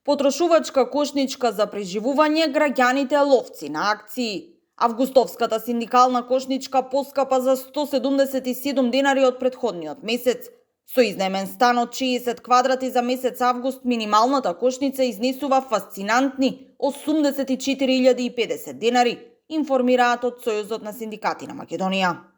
Потрошувачка кошничка за преживување, граѓаните ловци на акции. Августовската синдикална кошничка поскапа за 177 денари од претходниот месец. Со изнаемен стан од 60 квадрати за месец август, минималната кошница изнесува фасцинантни 84.050 денари, информираат од Сојузот на синдикати на Македонија.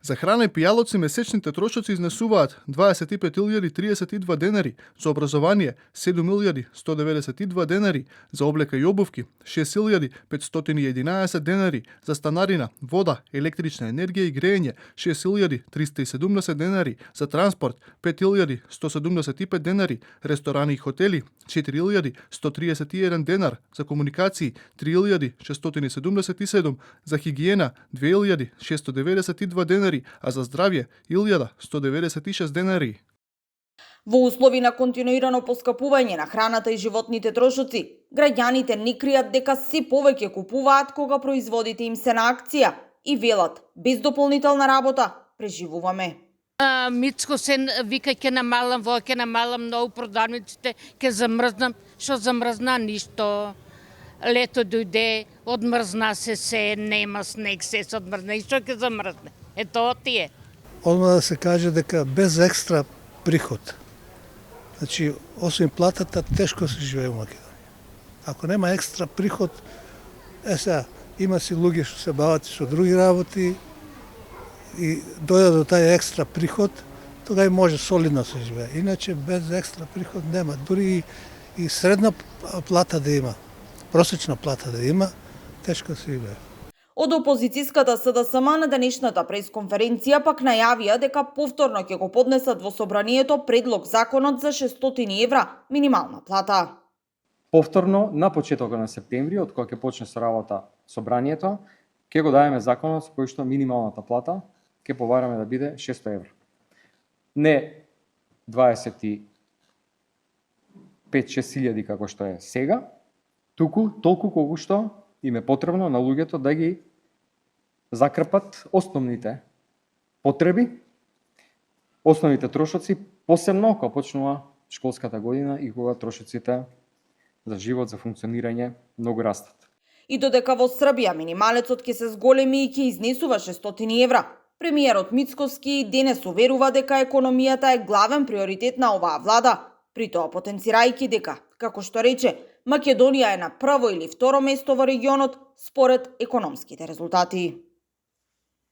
За храна и пијалоци месечните трошоци изнесуваат 25.032 денари, за образование 7.192 денари, за облека и обувки 6.511 денари, за станарина, вода, електрична енергија и грејење 6.370 денари, за транспорт 5.175 денари, ресторани и хотели 4.131 денар, за комуникации 3.677, за хигиена 2.692 денари, а за здравје 1.196 денари. Во услови на континуирано поскапување на храната и животните трошоци, граѓаните не кријат дека се повеќе купуваат кога производите им се на акција и велат, без дополнителна работа, преживуваме. Мицко се вика ќе намалам, ќе намалам многу продавниците, ќе замрзнам, што замрзна ништо. Лето дојде, одмрзна се, нема снег, се одмрзна и што ќе замрзне. Ето тие. Одма да се каже дека без екстра приход. Значи, освен платата, тешко се живее во Македонија. Ако нема екстра приход, сега, има си луѓе што се бават со други работи и дојде до тај екстра приход, тога и може солидно се живее. Иначе без екстра приход нема. Дури и средна плата да има, просечна плата да има, тешко се живее. Од опозицијската СДСМ на денешната пресконференција пак најавија дека повторно ќе го поднесат во собранието предлог законот за 600 евра минимална плата. Повторно на почетокот на септември, од кога ќе почне со работа собранието, ќе го дадеме законот со кој што минималната плата ќе побараме да биде 600 евра. Не 25-6 илјади како што е сега, туку толку колку што им е потребно на луѓето да ги закрпат основните потреби, основните трошоци, посебно кога почнува школската година и кога трошоците за живот, за функционирање многу растат. И додека во Србија минималецот ќе се зголеми и ќе изнесува 600 евра, премиерот Мицковски денес уверува дека економијата е главен приоритет на оваа влада, при тоа потенцирајќи дека, како што рече, Македонија е на прво или второ место во регионот според економските резултати.